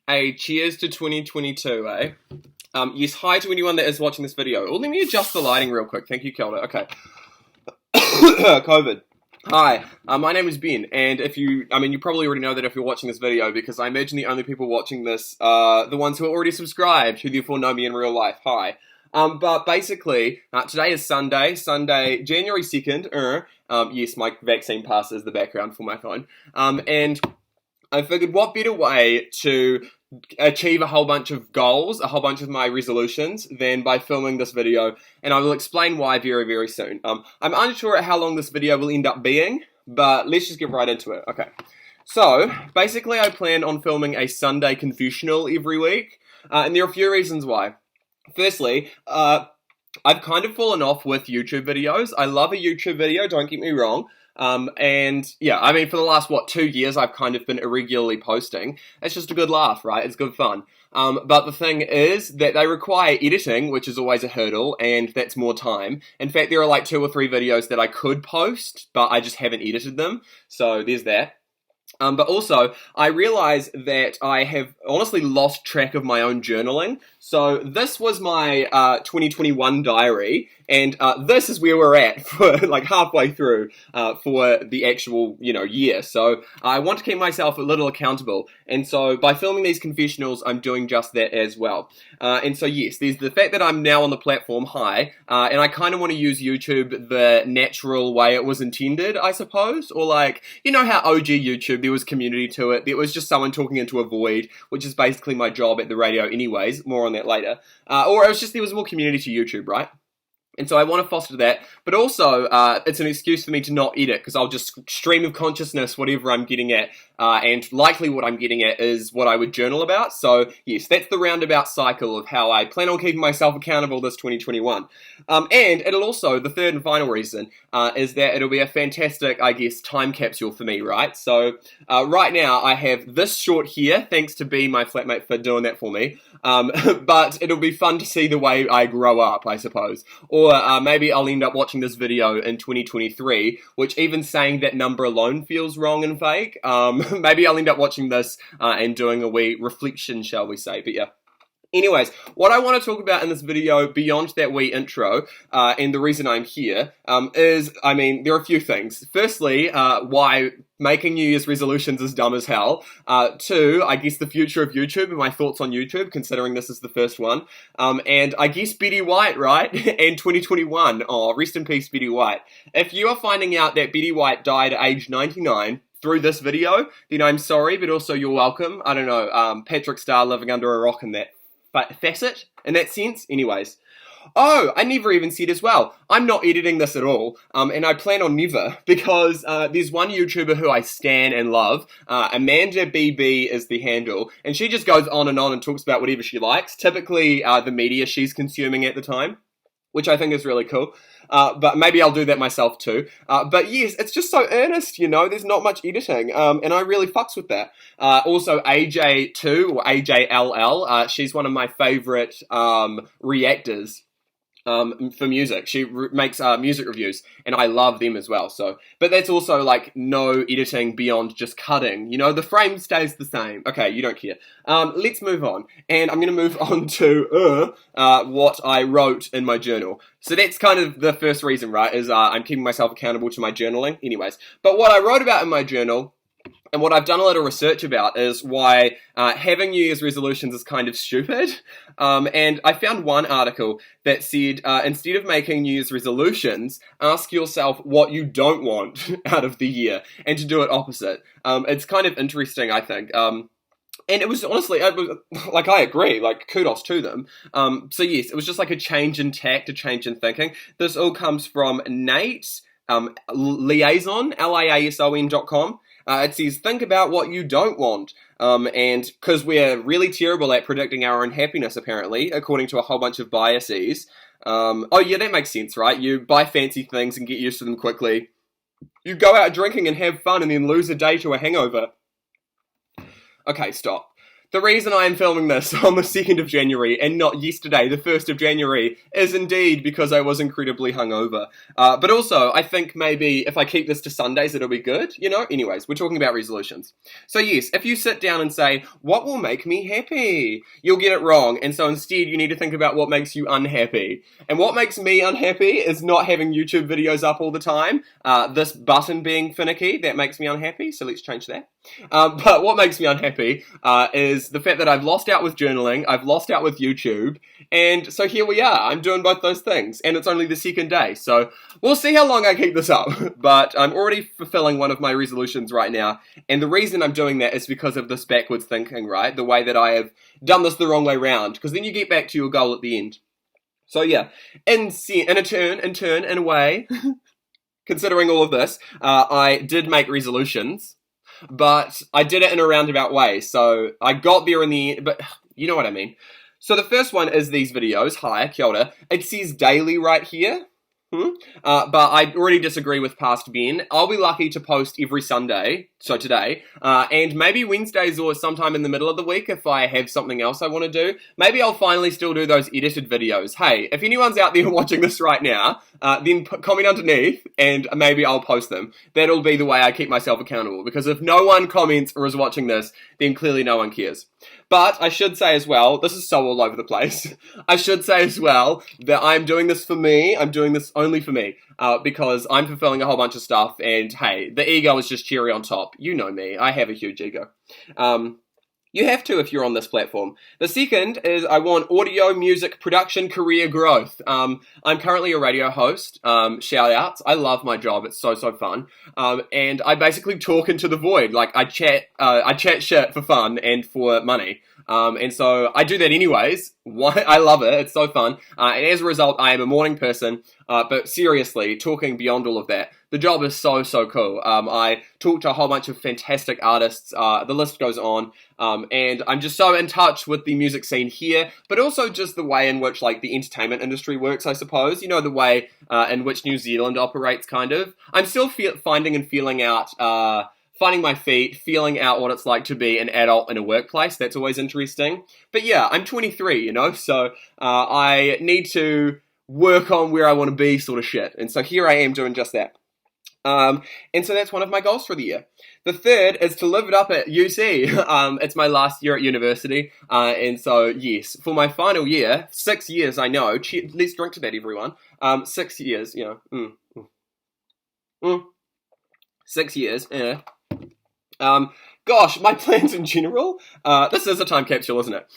a cheers to 2022, eh? Yes, hi to anyone that is watching this video. Oh, let me adjust the lighting real quick. Thank you, Kelda. Okay. COVID. Hi, my name is Ben, and you probably already know that if you're watching this video, because I imagine the only people watching this are the ones who are already subscribed, who therefore know me in real life. Hi. But basically, today is Sunday, January 2nd. Yes, my vaccine pass is the background for my phone. And I figured what better way to achieve a whole bunch of goals, a whole bunch of my resolutions, than by filming this video, and I will explain why very, very soon. I'm unsure at how long this video will end up being, but let's just get right into it. Okay, so basically I plan on filming a Sunday confessional every week, and there are a few reasons why. Firstly, I've kind of fallen off with YouTube videos. I love a YouTube video, don't get me wrong. And yeah, I mean, for the last, 2 years, I've kind of been irregularly posting. It's just a good laugh, right? It's good fun. But the thing is that they require editing, which is always a hurdle, and that's more time. In fact, there are like 2 or 3 videos that I could post, but I just haven't edited them. So there's that. But also, I realize that I have honestly lost track of my own journaling. So this was my 2021 diary, and this is where we're at for like halfway through for the actual, year. So I want to keep myself a little accountable, and so by filming these confessionals, I'm doing just that as well. And so yes, there's the fact that I'm now on the platform, and I kind of want to use YouTube the natural way it was intended, I suppose, or like, how OG YouTube, there was community to it. There was just someone talking into a void, which is basically my job at the radio anyways. More on that later. Or it was just there was more community to YouTube, right? And so I want to foster that, but also it's an excuse for me to not edit, because I'll just stream of consciousness whatever I'm getting at, and likely what I'm getting at is what I would journal about. So yes, that's the roundabout cycle of how I plan on keeping myself accountable this 2021. And it'll also, the third and final reason, is that it'll be a fantastic, I guess, time capsule for me, right? So right now I have this short here, thanks to B, my flatmate, for doing that for me. But it'll be fun to see the way I grow up, I suppose. Or maybe I'll end up watching this video in 2023, which even saying that number alone feels wrong and fake. Maybe I'll end up watching this and doing a wee reflection, shall we say, but yeah. Anyways, what I want to talk about in this video, beyond that wee intro, and the reason I'm here, is, there are a few things. Firstly, why making New Year's resolutions is dumb as hell. 2, I guess the future of YouTube and my thoughts on YouTube, considering this is the first one. And I guess Betty White, right? And 2021. Oh, rest in peace, Betty White. If you are finding out that Betty White died at age 99, through this video, then I'm sorry, but also you're welcome. I don't know, Patrick Star living under a rock in that facet, in that sense. Anyways. Oh, I never even said as well, I'm not editing this at all, and I plan on never, because there's one YouTuber who I stan and love, Amanda BB is the handle, and she just goes on and talks about whatever she likes, typically the media she's consuming at the time, which I think is really cool. But maybe I'll do that myself too. But yes, it's just so earnest, there's not much editing, and I really fucks with that. Also, AJ2, or AJLL, she's one of my favourite reactors. For music. She makes music reviews, and I love them as well. So, but that's also like no editing beyond just cutting. The frame stays the same. Okay, you don't care. Let's move on, and I'm going to move on to what I wrote in my journal. So that's kind of the first reason, right? Is I'm keeping myself accountable to my journaling. Anyways, but what I wrote about in my journal, and what I've done a little research about, is why having New Year's resolutions is kind of stupid. And I found one article that said, instead of making New Year's resolutions, ask yourself what you don't want out of the year, and to do it opposite. It's kind of interesting, I think. And it was honestly, I agree, kudos to them. So yes, it was just like a change in tact, a change in thinking. This all comes from Nate, Liaison, liason.com. It says, think about what you don't want. And because we're really terrible at predicting our own happiness, apparently, according to a whole bunch of biases. Oh yeah, that makes sense, right? You buy fancy things and get used to them quickly. You go out drinking and have fun and then lose a day to a hangover. Okay, stop. The reason I am filming this on the 2nd of January and not yesterday, the 1st of January, is indeed because I was incredibly hungover. But also, I think maybe if I keep this to Sundays, it'll be good, you know? Anyways, we're talking about resolutions. So yes, if you sit down and say, what will make me happy? You'll get it wrong. And so instead, you need to think about what makes you unhappy. And what makes me unhappy is not having YouTube videos up all the time. This button being finicky, that makes me unhappy. So let's change that. But what makes me unhappy is the fact that I've lost out with journaling, I've lost out with YouTube, and so here we are. I'm doing both those things, and it's only the 2nd day, so we'll see how long I keep this up. But I'm already fulfilling one of my resolutions right now, and the reason I'm doing that is because of this backwards thinking, right? The way that I have done this the wrong way round, because then you get back to your goal at the end. So yeah, in a way, considering all of this, I did make resolutions. But I did it in a roundabout way, so I got there in the end, but you know what I mean. So the first one is these videos. Hi, kia ora. It says daily right here. But I already disagree with past Ben. I'll be lucky to post every Sunday, so today, and maybe Wednesdays or sometime in the middle of the week if I have something else I want to do. Maybe I'll finally still do those edited videos. Hey, if anyone's out there watching this right now, then comment underneath and maybe I'll post them. That'll be the way I keep myself accountable, because if no one comments or is watching this, then clearly no one cares. But I should say as well, this is so all over the place, I should say as well that I'm doing this for me, I'm doing this only for me, because I'm fulfilling a whole bunch of stuff, and hey, the ego is just cherry on top. You know me, I have a huge ego. You have to if you're on this platform. The second is I want audio music production career growth. I'm currently a radio host. Shout outs. I love my job. It's so fun. And I basically talk into the void. Like I chat shit for fun and for money. And so I do that anyways. Why? I love it. It's so fun. And as a result, I am a morning person. But seriously, talking beyond all of that, the job is so cool. I talk to a whole bunch of fantastic artists. The list goes on. And I'm just so in touch with the music scene here, but also just the way in which like the entertainment industry works, I suppose. You know, the way in which New Zealand operates, kind of. I'm still finding and feeling out finding my feet, feeling out what it's like to be an adult in a workplace. That's always interesting. But yeah, I'm 23, you know, so I need to work on where I want to be sort of shit. And so here I am doing just that. And so that's one of my goals for the year. The third is to live it up at UC. It's my last year at university. And so, yes, for my final year, 6 years, I know. Let's drink to that, everyone. 6 years, you know. 6 years, yeah. Gosh, my plans in general, this is a time capsule, isn't it?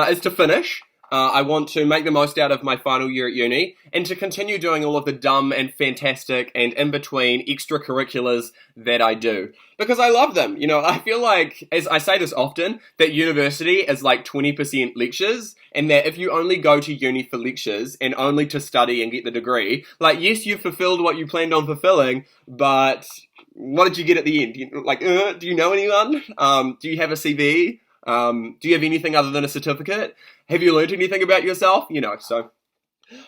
Is to finish. I want to make the most out of my final year at uni and to continue doing all of the dumb and fantastic and in-between extracurriculars that I do. Because I love them. You know, I feel like, as I say this often, that university is like 20% lectures, and that if you only go to uni for lectures and only to study and get the degree, like, yes, you've fulfilled what you planned on fulfilling, but what did you get at the end? Do you know anyone? Do you have a CV? Do you have anything other than a certificate? Have you learned anything about yourself? You know, so.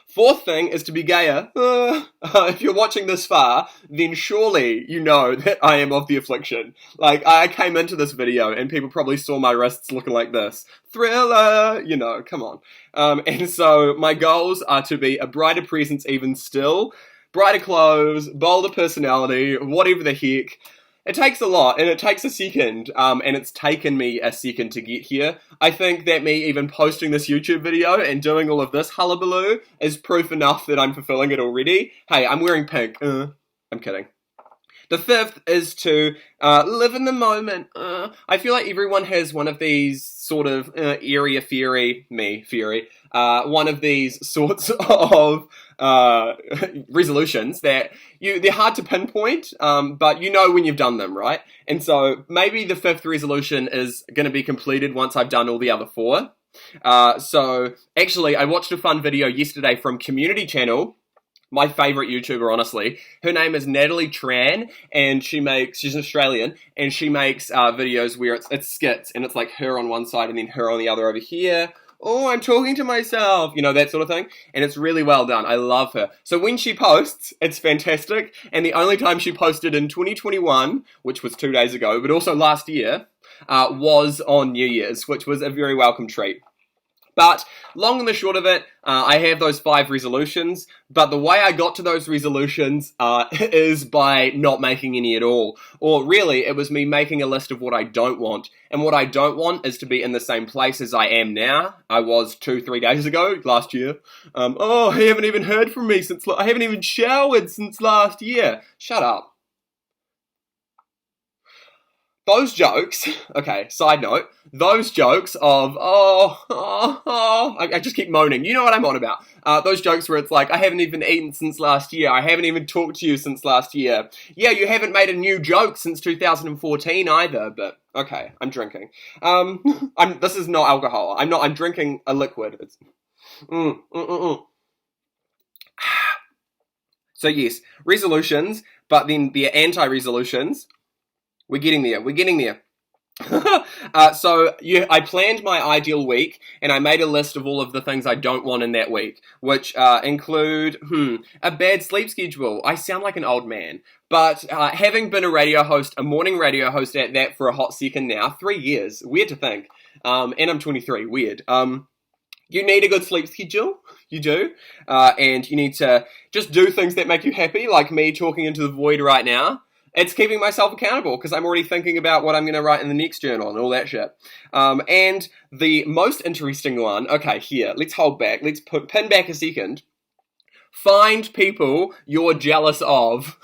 Fourth thing is to be gayer. If you're watching this far, then surely you know that I am of the affliction. Like, I came into this video and people probably saw my wrists looking like this. Thriller! You know, come on. And so my goals are to be a brighter presence even still, brighter clothes, bolder personality, whatever the heck. It takes a lot, and it takes a second, and it's taken me a second to get here. I think that me even posting this YouTube video and doing all of this hullabaloo is proof enough that I'm fulfilling it already. Hey, I'm wearing pink. I'm kidding. The fifth is to live in the moment. I feel like everyone has one of these sort of airy-fairy, one of these sorts of resolutions that they're hard to pinpoint, but you know when you've done them, right? And so maybe the fifth resolution is going to be completed once I've done all the other four. So actually, I watched a fun video yesterday from Community Channel. My favourite YouTuber, honestly. Her name is Natalie Tran, and she's Australian, and she makes videos where it's skits, and it's like her on one side and then her on the other over here. Oh, I'm talking to myself, you know, that sort of thing. And it's really well done. I love her. So when she posts, it's fantastic. And the only time she posted in 2021, which was 2 days ago, but also last year, was on New Year's, which was a very welcome treat. But long and the short of it, I have those 5 resolutions, but the way I got to those resolutions is by not making any at all. Or really, it was me making a list of what I don't want. And what I don't want is to be in the same place as I am now. I was 2-3 days ago, last year. I haven't even heard from me since, I haven't even showered since last year. Shut up. Those jokes, okay, side note, those jokes of, I just keep moaning. You know what I'm on about. Those jokes where it's like, I haven't even eaten since last year. I haven't even talked to you since last year. Yeah, you haven't made a new joke since 2014 either, but okay, I'm drinking. This is not alcohol. I'm drinking a liquid. It's, So yes, resolutions, but then the anti-resolutions. We're getting there. I planned my ideal week, and I made a list of all of the things I don't want in that week, which include, a bad sleep schedule. I sound like an old man. But having been a morning radio host at that for a hot second now, 3 years, weird to think, and I'm 23, weird. You need a good sleep schedule, you do, and you need to just do things that make you happy, like me talking into the void right now. It's keeping myself accountable because I'm already thinking about what I'm going to write in the next journal and all that shit. And the most interesting one, okay, here, let's hold back. Let's pin back a second. Find people you're jealous of.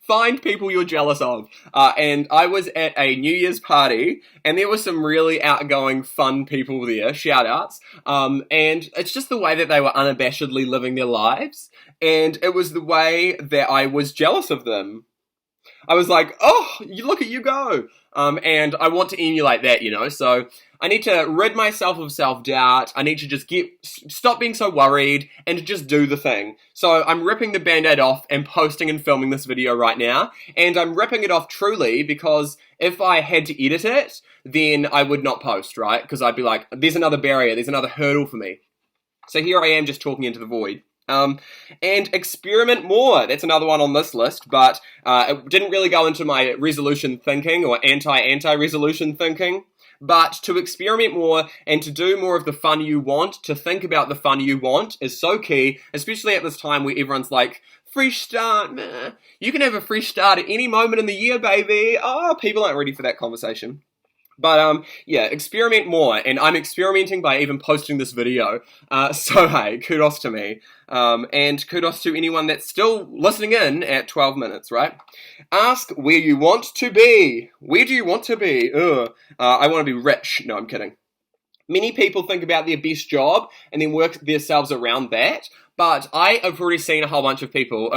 Find people you're jealous of. And I was at a New Year's party, and there were some really outgoing, fun people there, shout-outs. And it's just the way that they were unabashedly living their lives. And it was the way that I was jealous of them. I was like, oh, look at you go. And I want to emulate that, so I need to rid myself of self-doubt. I need to just stop being so worried and to just do the thing. So I'm ripping the Band-Aid off and posting and filming this video right now. And I'm ripping it off truly because if I had to edit it, then I would not post, right? Because I'd be like, there's another barrier, there's another hurdle for me. So here I am just talking into the void. And experiment more. That's another one on this list, but it didn't really go into my resolution thinking or anti-resolution thinking. But to experiment more and to do more of the fun you want, to think about the fun you want is so key, especially at this time where everyone's like, fresh start, man. You can have a fresh start at any moment in the year, baby. Oh, people aren't ready for that conversation. But, yeah, experiment more, and I'm experimenting by even posting this video, so hey, kudos to me, and kudos to anyone that's still listening in at 12 minutes, right? Ask where you want to be. Where do you want to be? I want to be rich. No, I'm kidding. Many people think about their best job and then work themselves around that, but I have already seen a whole bunch of people,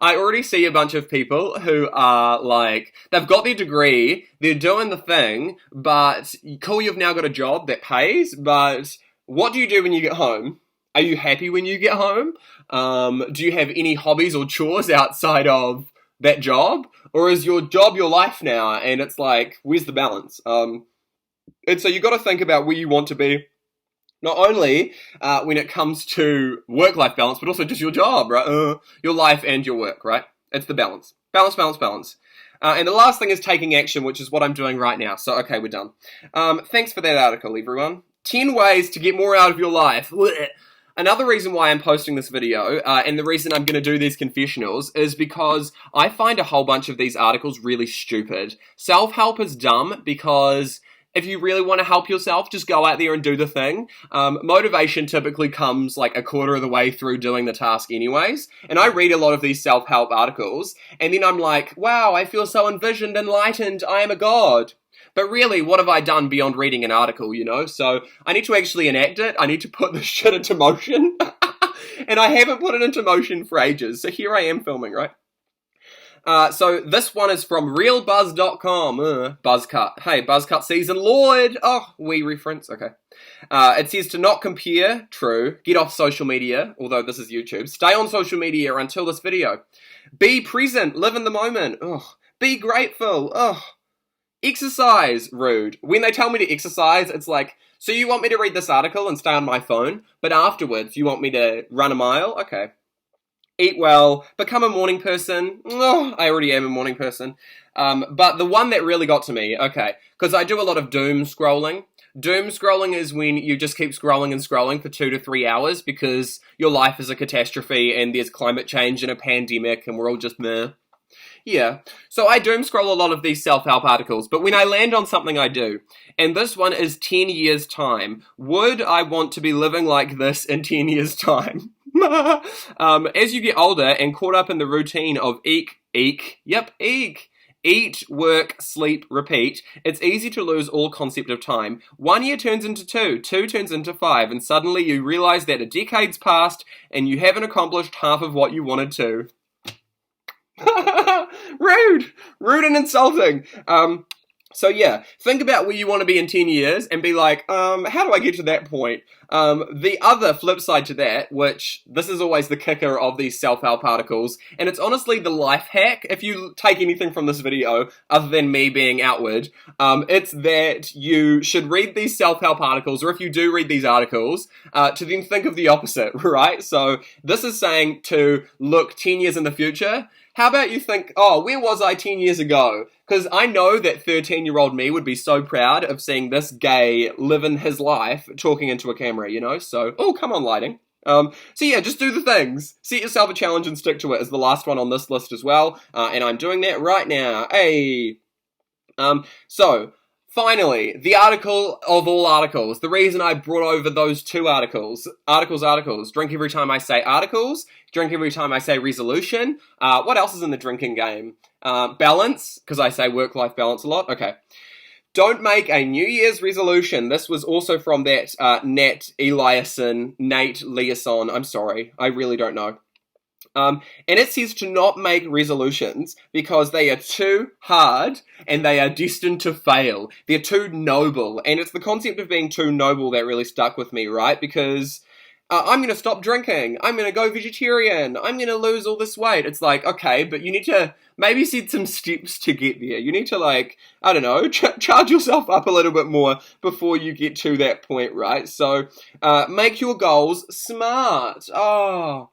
I already see a bunch of people who are like, they've got their degree, they're doing the thing, but cool, you've now got a job that pays, but what do you do when you get home? Are you happy when you get home? Do you have any hobbies or chores outside of that job? Or is your job your life now? And it's like, where's the balance? And so you've got to think about where you want to be. Not only when it comes to work-life balance, but also just your job, right? Your life and your work, right? It's the balance. Balance. And the last thing is taking action, which is what I'm doing right now. So, okay, we're done. Thanks for that article, everyone. 10 ways to get more out of your life. Another reason why I'm posting this video, and the reason I'm going to do these confessionals, is because I find a whole bunch of these articles really stupid. Self-help is dumb because if you really want to help yourself, just go out there and do the thing. Motivation typically comes like a quarter of the way through doing the task anyways. And I read a lot of these self-help articles, and then I'm like, wow, I feel so envisioned, enlightened, I am a god. But really, what have I done beyond reading an article, So I need to actually enact it. I need to put this shit into motion. And I haven't put it into motion for ages. So here I am filming, right? So this one is from realbuzz.com. Buzzcut. Hey, Buzzcut season Lord. Oh, we reference. Okay. It says to not compare. True. Get off social media. Although this is YouTube. Stay on social media until this video. Be present. Live in the moment. Ugh. Be grateful. Ugh. Exercise. Rude. When they tell me to exercise, it's like, so you want me to read this article and stay on my phone, but afterwards you want me to run a mile? Okay. eat well, become a morning person. Oh, I already am a morning person. But the one that really got to me, okay, because I do a lot of doom scrolling. Doom scrolling is when you just keep scrolling and scrolling for 2 to 3 hours because your life is a catastrophe and there's climate change and a pandemic and we're all just meh. Yeah, so I doom scroll a lot of these self-help articles, but when I land on something I do, and this one is 10 years' time. Would I want to be living like this in 10 years' time? As you get older and caught up in the routine of eek, eat, work, sleep, repeat, it's easy to lose all concept of time. 1 year turns into 2, 2 turns into 5, and suddenly you realize that a decade's passed and you haven't accomplished half of what you wanted to. Rude and insulting. So yeah, think about where you want to be in 10 years and be like, how do I get to that point? The other flip side to that, which this is always the kicker of these self-help articles, and it's honestly the life hack, if you take anything from this video, other than me being outward, it's that you should read these self-help articles, or if you do read these articles, to then think of the opposite, right? So this is saying to look 10 years in the future. How about you think, oh, where was I 10 years ago? Because I know that 13-year-old me would be so proud of seeing this gay living his life talking into a camera, you know? So, oh, come on, lighting. So yeah, just do the things. Set yourself a challenge and stick to it is the last one on this list as well. And I'm doing that right now. Hey. So, finally, the article of all articles. The reason I brought over those two articles. Articles. Drink every time I say articles. Drink every time I say resolution. What else is in the drinking game? Balance, because I say work-life balance a lot. Okay. Don't make a New Year's resolution. This was also from that Nate Eliasson. I'm sorry. I really don't know. And it says to not make resolutions because they are too hard and they are destined to fail. They're too noble. And it's the concept of being too noble that really stuck with me, right? Because I'm going to stop drinking. I'm going to go vegetarian. I'm going to lose all this weight. It's like, okay, but you need to maybe set some steps to get there. You need to, like, I don't know, charge yourself up a little bit more before you get to that point, right? So make your goals smart. Oh,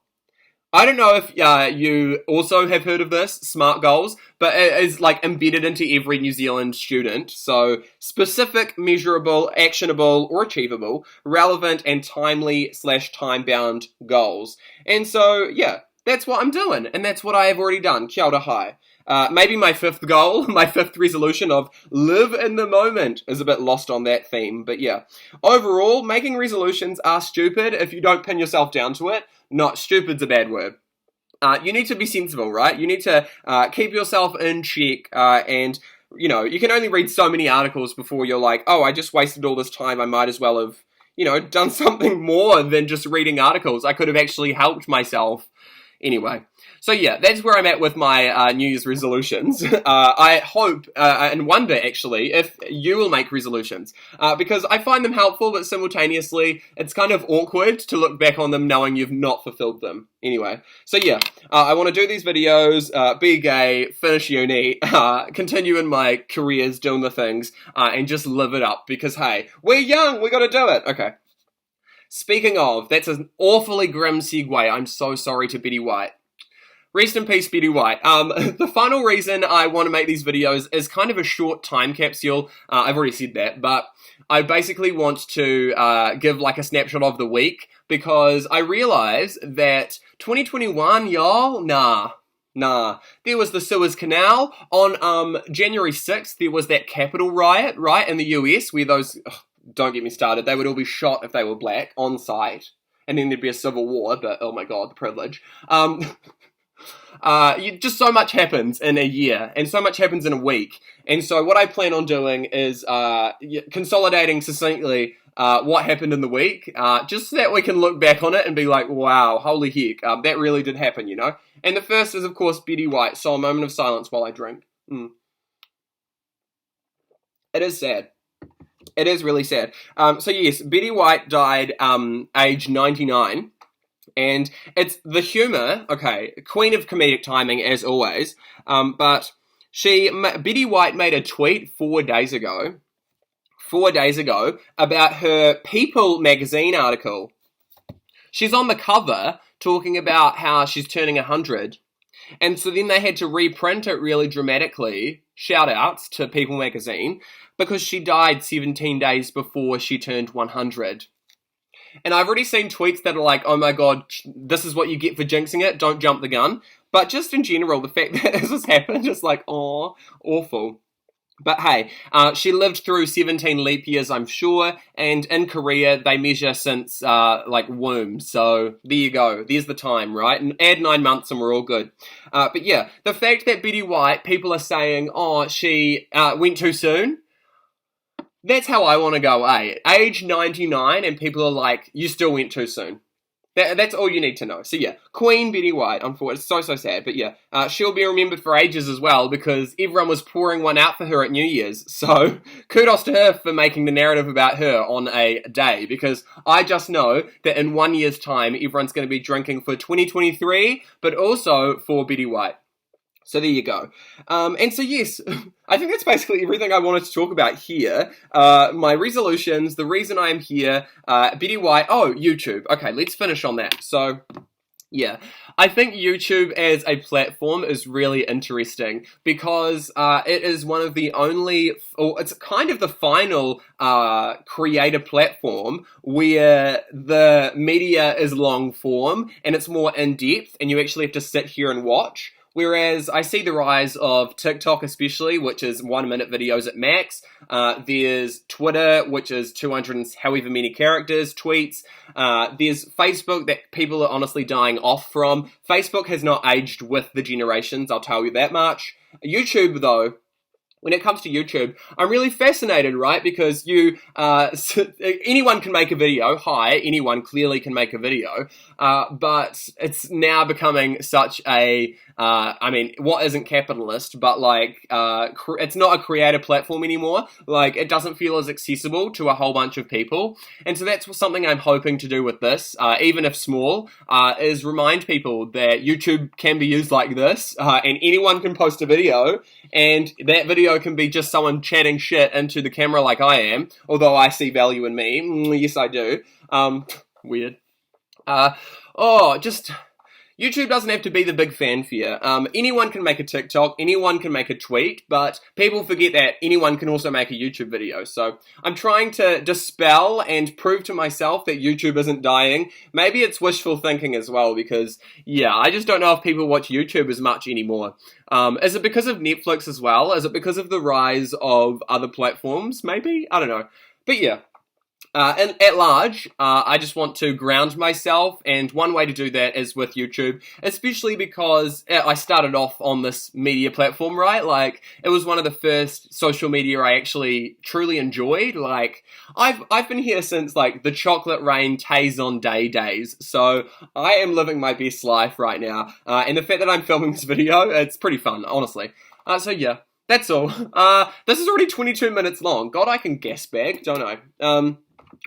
I don't know if you also have heard of this, SMART goals, but it is like embedded into every New Zealand student. So specific, measurable, actionable, or achievable, relevant, and timely/time-bound goals. And so, yeah, that's what I'm doing, and that's what I have already done. Kia ora hai. Maybe my fifth goal, my fifth resolution of live in the moment is a bit lost on that theme, but yeah. Overall, making resolutions are stupid if you don't pin yourself down to it. Not stupid's a bad word. You need to be sensible, right? You need to keep yourself in check, and, you know, you can only read so many articles before you're like, oh, I just wasted all this time, I might as well have, you know, done something more than just reading articles. I could have actually helped myself. Anyway, so yeah, that's where I'm at with my New Year's resolutions. I hope and wonder, actually, if you will make resolutions. Because I find them helpful, but simultaneously, it's kind of awkward to look back on them knowing you've not fulfilled them. Anyway, so yeah, I want to do these videos, be gay, finish uni, continue in my careers, doing the things, and just live it up. Because, hey, we're young, we gotta do it. Okay. Speaking of, that's an awfully grim segue. I'm so sorry to Betty White. Rest in peace, Betty White. The final reason I want to make these videos is kind of a short time capsule. I've already said that, but I basically want to give like a snapshot of the week because I realize that 2021, y'all, nah. There was the Suez Canal. On January 6th, there was that Capitol riot, right, in the US, where those... don't get me started, they would all be shot if they were black, on sight. And then there'd be a civil war, but oh my god, the privilege. Just so much happens in a year, and so much happens in a week. And so what I plan on doing is consolidating succinctly what happened in the week, just so that we can look back on it and be like, wow, holy heck, that really did happen, you know? And the first is, of course, Betty White, so a moment of silence while I drink. It is sad. It is really sad. So yes, Betty White died age 99. And it's the humour, okay, queen of comedic timing as always, but Betty White made a tweet 4 days ago about her People magazine article. She's on the cover talking about how she's turning 100. And so then they had to reprint it really dramatically, shout outs to People magazine, because she died 17 days before she turned 100. And I've already seen tweets that are like, oh my god, this is what you get for jinxing it, don't jump the gun. But just in general, the fact that this has happened, just like, oh, awful. But hey, she lived through 17 leap years, I'm sure, and in Korea, they measure since, womb, so there you go, there's the time, right? And add 9 months and we're all good. But yeah, the fact that Betty White, people are saying, oh, she went too soon, that's how I want to go, eh? Age 99, and people are like, you still went too soon. That's all you need to know. So yeah, Queen Betty White, unfortunately, it's so sad, but yeah, she'll be remembered for ages as well, because everyone was pouring one out for her at New Year's, so kudos to her for making the narrative about her on a day, because I just know that in 1 year's time, everyone's going to be drinking for 2023, but also for Betty White. So there you go. And so yes, I think that's basically everything I wanted to talk about here. My resolutions, the reason I am here, Betty White, YouTube. Okay, let's finish on that. So, yeah, I think YouTube as a platform is really interesting because it is one of the only, or it's kind of the final creator platform where the media is long form and it's more in-depth and you actually have to sit here and watch. Whereas I see the rise of TikTok especially, which is 1 minute videos at max. There's Twitter, which is 200 and however many characters, tweets. There's Facebook that people are honestly dying off from. Facebook has not aged with the generations, I'll tell you that much. YouTube though, when it comes to YouTube, I'm really fascinated, right? Because anyone can make a video. Hi, anyone clearly can make a video. But it's now becoming such a, what isn't capitalist, but it's not a creator platform anymore. Like, it doesn't feel as accessible to a whole bunch of people. And so that's something I'm hoping to do with this, even if small, is remind people that YouTube can be used like this, and anyone can post a video, and that video can be just someone chatting shit into the camera like I am, although I see value in me. Yes, I do. Weird. YouTube doesn't have to be the big fanfare. Anyone can make a TikTok, anyone can make a tweet, but people forget that anyone can also make a YouTube video. So I'm trying to dispel and prove to myself that YouTube isn't dying. Maybe it's wishful thinking as well, because yeah, I just don't know if people watch YouTube as much anymore. Is it because of Netflix as well? Is it because of the rise of other platforms? Maybe? I don't know. But yeah. And at large, I just want to ground myself, and one way to do that is with YouTube, especially because I started off on this media platform, right? Like, it was one of the first social media I actually truly enjoyed. Like, I've been here since, like, the Chocolate Rain Taze on Day days, so I am living my best life right now, and the fact that I'm filming this video, it's pretty fun, honestly. So yeah, that's all. This is already 22 minutes long. God, I can gas bag, don't I?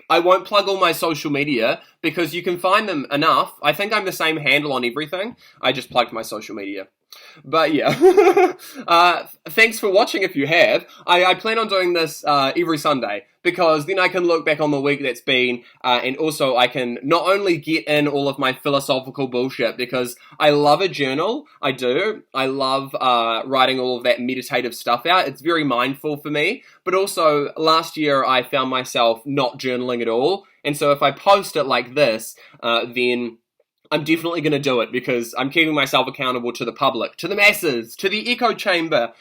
I won't plug all my social media because you can find them enough. I think I'm the same handle on everything. I just plugged my social media. But yeah, thanks for watching if you have. I plan on doing this every Sunday because then I can look back on the week that's been, and also I can not only get in all of my philosophical bullshit, because I love a journal, I do. I love writing all of that meditative stuff out. It's very mindful for me, but also last year I found myself not journaling at all, and so if I post it like this, then I'm definitely going to do it because I'm keeping myself accountable to the public, to the masses, to the echo chamber,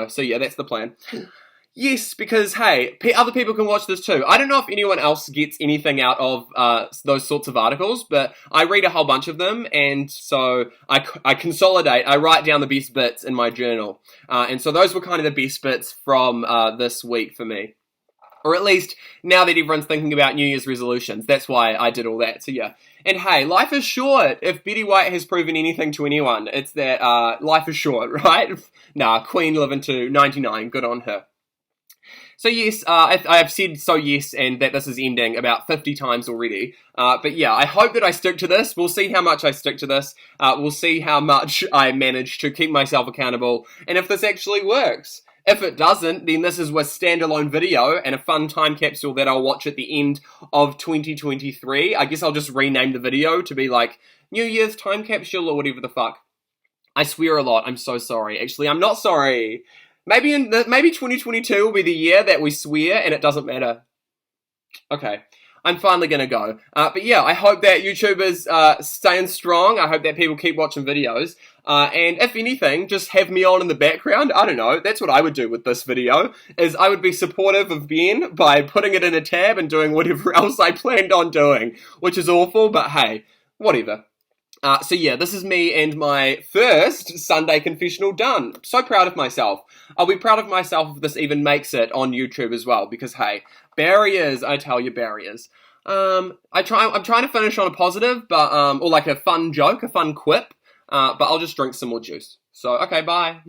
so yeah, that's the plan. Yes, because, hey, other people can watch this too. I don't know if anyone else gets anything out of those sorts of articles, but I read a whole bunch of them, and so I consolidate, I write down the best bits in my journal. And so those were kind of the best bits from this week for me. Or at least, now that everyone's thinking about New Year's resolutions, that's why I did all that, so yeah. And hey, life is short. If Betty White has proven anything to anyone, it's that life is short, right? Nah, Queen living to 99, good on her. So yes, I've said so yes, and that this is ending about 50 times already. But yeah, I hope that I stick to this. We'll see how much I stick to this. We'll see how much I manage to keep myself accountable, and if this actually works. If it doesn't, then this is a standalone video and a fun time capsule that I'll watch at the end of 2023. I guess I'll just rename the video to be like New Year's time capsule or whatever the fuck. I swear a lot. I'm so sorry. Actually, I'm not sorry. Maybe 2022 will be the year that we swear and it doesn't matter. Okay. I'm finally gonna go. But yeah, I hope that YouTubers staying strong. I hope that people keep watching videos. And if anything, just have me on in the background. I don't know. That's what I would do with this video, is I would be supportive of Ben by putting it in a tab and doing whatever else I planned on doing, which is awful, but hey, whatever. So yeah, this is me and my first Sunday confessional done. So proud of myself. I'll be proud of myself if this even makes it on YouTube as well, because hey, barriers, I tell you, barriers. I'm trying to finish on a positive, but, or like a fun joke, a fun quip, but I'll just drink some more juice. So, okay, bye.